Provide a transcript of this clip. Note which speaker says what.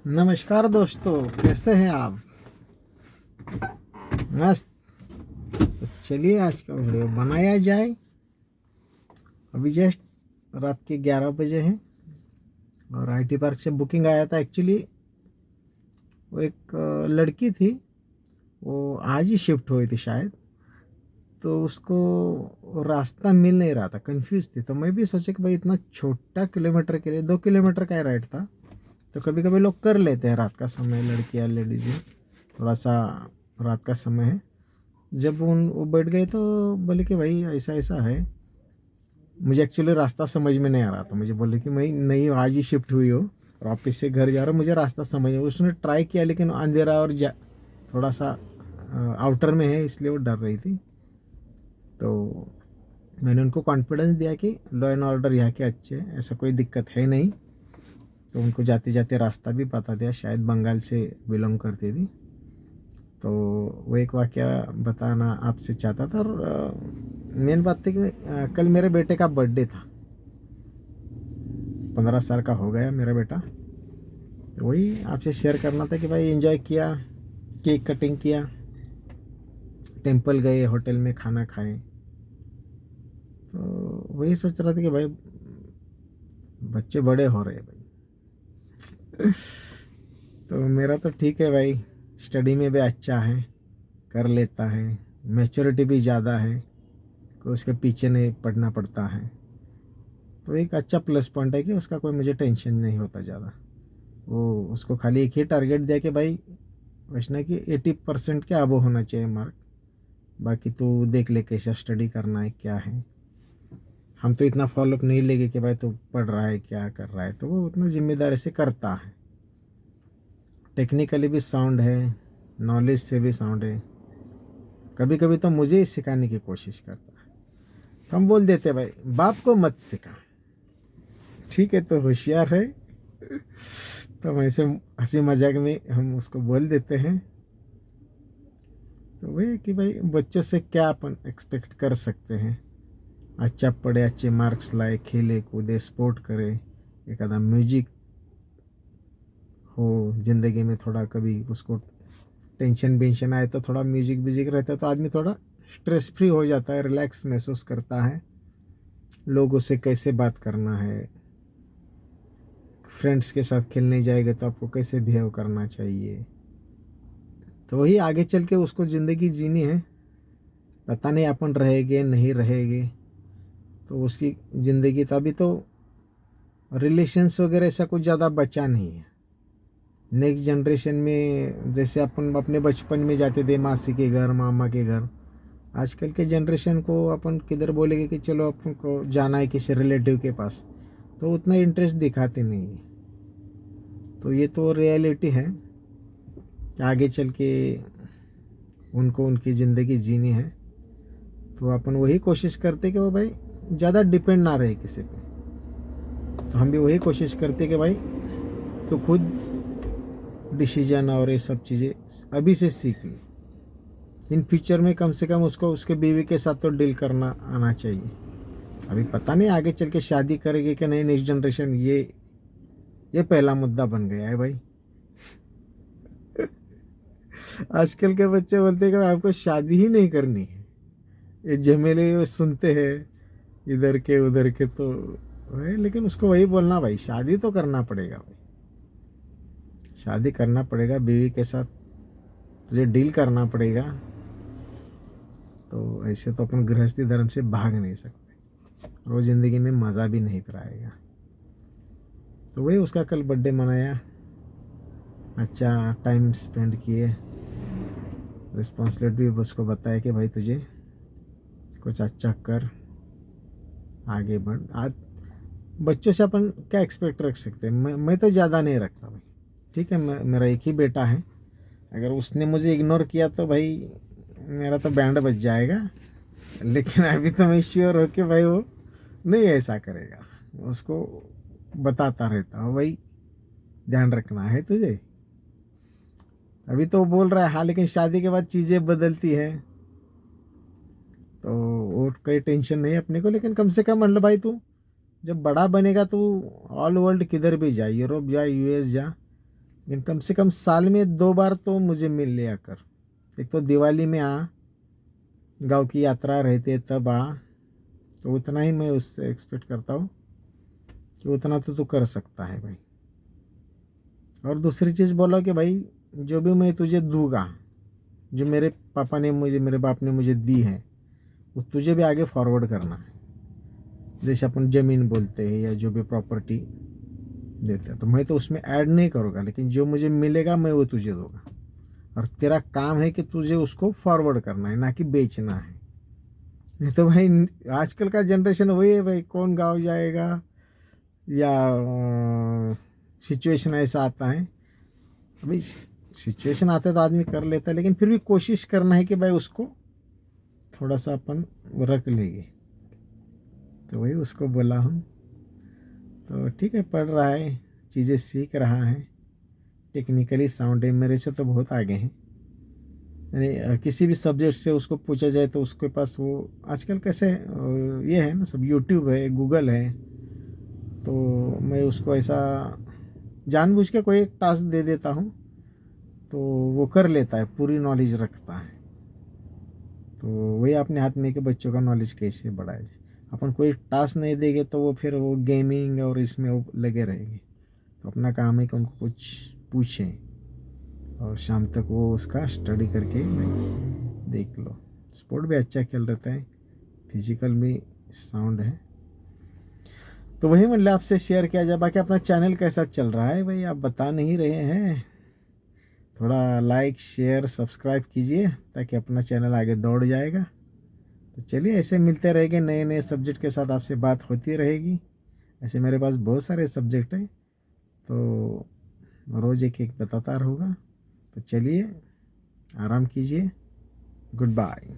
Speaker 1: नमस्कार दोस्तों, कैसे हैं आप? मस्त। तो चलिए आज का वीडियो बनाया जाए। अभी जस्ट रात के 11 बजे हैं और आईटी पार्क से बुकिंग आया था। एक्चुअली वो एक लड़की थी, वो आज ही शिफ्ट हुई थी शायद। तो उसको रास्ता मिल नहीं रहा था, कंफ्यूज थी। तो मैं भी सोचा कि भाई इतना छोटा किलोमीटर के लिए 2 किलोमीटर का ही राइड था। तो कभी कभी लोग कर लेते हैं रात का समय, लड़कियाँ लेडीज़, थोड़ा सा रात का समय है। जब वो बैठ गए तो बोले कि भाई ऐसा ऐसा है। मुझे एक्चुअली रास्ता समझ में नहीं आ रहा था। मुझे बोले कि मैं नहीं, आज ही शिफ्ट हुई हो और ऑफिस से घर जा रहा हूँ, मुझे रास्ता समझ में। उसने ट्राई किया लेकिन अंधेरा और थोड़ा सा आउटर में है, इसलिए वो डर रही थी। तो मैंने उनको कॉन्फिडेंस दिया कि लॉ एंड ऑर्डर यहाँ के अच्छे हैं, ऐसा कोई दिक्कत है नहीं। तो उनको जाते जाते रास्ता भी पता दिया, शायद बंगाल से बिलोंग करती थी। तो वो एक वाक़या बताना आपसे चाहता था। और मेन बात थी कि कल मेरे बेटे का बर्थडे था। 15 साल का हो गया मेरा बेटा। तो वही आपसे शेयर करना था कि भाई एंजॉय किया, केक कटिंग किया, टेंपल गए, होटल में खाना खाए। तो वही सोच रहा था कि भाई बच्चे बड़े हो रहे हैं भाई। तो मेरा तो ठीक है भाई, स्टडी में भी अच्छा है, कर लेता है, मैच्योरिटी भी ज़्यादा है, कोई उसके पीछे नहीं पड़ना पड़ता है। तो एक अच्छा प्लस पॉइंट है कि उसका कोई मुझे टेंशन नहीं होता ज़्यादा। वो उसको खाली एक ही टारगेट दिया कि भाई वैष्णव की 80% के अबव होना चाहिए मार्क। बाकी तू देख ले कैसा स्टडी करना है, क्या है। हम तो इतना फॉलोअप नहीं लेंगे कि भाई तू पढ़ रहा है क्या कर रहा है। तो वो उतना जिम्मेदारी से करता है, टेक्निकली भी साउंड है, नॉलेज से भी साउंड है। कभी कभी तो मुझे ही सिखाने की कोशिश करता है। तो हम बोल देते भाई बाप को मत सिखा, ठीक है, तो होशियार है। तो हम ऐसे हंसी मजाक में हम उसको बोल देते हैं। तो वही कि भाई बच्चों से क्या अपन एक्सपेक्ट कर सकते हैं। अच्छा पढ़े, अच्छे मार्क्स लाए, खेले कूदे, स्पोर्ट करे, एक आधा म्यूजिक हो ज़िंदगी में। थोड़ा कभी उसको टेंशन वेंशन आए तो थोड़ा म्यूजिक व्यूजिक रहता है तो आदमी थोड़ा स्ट्रेस फ्री हो जाता है, रिलैक्स महसूस करता है। लोगों से कैसे बात करना है, फ्रेंड्स के साथ खेलने जाएगा तो आपको कैसे बिहेव करना चाहिए। तो वही आगे चल के उसको ज़िंदगी जीनी है। पता नहीं अपन रहेंगे नहीं रहेंगे, तो उसकी ज़िंदगी तभी तो रिलेशंस वगैरह ऐसा कुछ ज़्यादा बचा नहीं है। नेक्स्ट जनरेशन में जैसे अपन अपने बचपन में जाते थे मासी के घर, मामा के घर, आजकल के जनरेशन को अपन किधर बोलेंगे कि चलो अपन को जाना है किसी रिलेटिव के पास, तो उतना इंटरेस्ट दिखाते नहीं है। तो ये तो रियलिटी है कि आगे चल के उनको उनकी ज़िंदगी जीनी है। तो अपन वही कोशिश करते कि वो भाई ज़्यादा डिपेंड ना रहे किसी पे। तो हम भी वही कोशिश करते कि भाई तो खुद डिसीजन और ये सब चीज़ें अभी से सीख ली। इन फ्यूचर में कम से कम उसको उसके बीवी के साथ तो डील करना आना चाहिए। अभी पता नहीं आगे चल के शादी करेगी कि नहीं नेक्स्ट जनरेशन, ये पहला मुद्दा बन गया है भाई। आजकल के बच्चे बोलते हैं कि आपको शादी ही नहीं करनी है। ये झमेले सुनते हैं इधर के उधर के, तो है। लेकिन उसको वही बोलना भाई शादी तो करना पड़ेगा भाई, शादी करना पड़ेगा, बीवी के साथ तुझे डील करना पड़ेगा। तो ऐसे तो अपन गृहस्थी धर्म से भाग नहीं सकते, वो ज़िंदगी में मज़ा भी नहीं पाएगा। तो वही उसका कल बर्थडे मनाया, अच्छा टाइम स्पेंड किए, रिस्पॉन्सिबिलिटी भी उसको बताया कि भाई तुझे कुछ अच्छा कर, आगे बढ़। आज बच्चों से अपन क्या एक्सपेक्ट रख सकते हैं। मैं तो ज़्यादा नहीं रखता भाई, ठीक है। मेरा एक ही बेटा है, अगर उसने मुझे इग्नोर किया तो भाई मेरा तो बैंड बज जाएगा। लेकिन अभी तो मैं श्योर हो कि भाई वो नहीं ऐसा करेगा। उसको बताता रहता हूँ भाई ध्यान रखना है तुझे। अभी तो वो बोल रहा है हाँ, लेकिन शादी के बाद चीज़ें बदलती हैं। तो वो कोई टेंशन नहीं है अपने को। लेकिन कम से कम मतलब भाई तू जब बड़ा बनेगा तो ऑल वर्ल्ड किधर भी जा, यूरोप जा, यूएस जा, लेकिन कम से कम साल में 2 बार तो मुझे मिल लिया कर। एक तो दिवाली में आ, गांव की यात्रा रहती है तब आ, तो उतना ही मैं उससे एक्सपेक्ट करता हूँ कि उतना तो तू कर सकता है भाई। और दूसरी चीज़ बोला कि भाई जो भी मैं तुझे दूंगा, जो मेरे पापा ने मुझे, मेरे बाप ने मुझे दी है, वो तुझे भी आगे फॉरवर्ड करना है। जैसे अपन ज़मीन बोलते हैं या जो भी प्रॉपर्टी देते हैं, तो मैं तो उसमें ऐड नहीं करूँगा, लेकिन जो मुझे मिलेगा मैं वो तुझे दूंगा। और तेरा काम है कि तुझे उसको फॉरवर्ड करना है, ना कि बेचना है। नहीं तो भाई आजकल का जनरेशन वही है भाई, कौन गाँव जाएगा, या सिचुएशन ऐसा आता है। अभी सिचुएशन आता है तो आदमी कर लेता है, लेकिन फिर भी कोशिश करना है कि भाई उसको थोड़ा सा अपन रख लेंगे। तो वही उसको बोला हूँ। तो ठीक है, पढ़ रहा है, चीज़ें सीख रहा है, टेक्निकली साउंड है, मेरे से तो बहुत आगे हैं। यानी किसी भी सब्जेक्ट से उसको पूछा जाए तो उसके पास वो आजकल कैसे ये है ना, सब यूट्यूब है, गूगल है। तो मैं उसको ऐसा जानबूझ के कोई एक टास्क दे देता हूँ तो वो कर लेता है, पूरी नॉलेज रखता है। तो वही अपने हाथ में कि बच्चों का नॉलेज कैसे बढ़ाया जाए। अपन कोई टास्क नहीं देंगे तो वो फिर वो गेमिंग और इसमें वो लगे रहेंगे। तो अपना काम है कि उनको कुछ पूछें और शाम तक वो उसका स्टडी करके भाई देख लो। स्पोर्ट भी अच्छा खेल रहता है, फिजिकल भी साउंड है। तो वही मतलब आपसे शेयर किया जाए। बाकी अपना चैनल कैसा चल रहा है भाई, आप बता नहीं रहे हैं। थोड़ा लाइक शेयर सब्सक्राइब कीजिए ताकि अपना चैनल आगे दौड़ जाएगा। तो चलिए ऐसे मिलते रहेंगे, नए नए सब्जेक्ट के साथ आपसे बात होती रहेगी। ऐसे मेरे पास बहुत सारे सब्जेक्ट हैं, तो रोज़ एक एक बताता रहूँगा। तो चलिए आराम कीजिए, गुड बाय।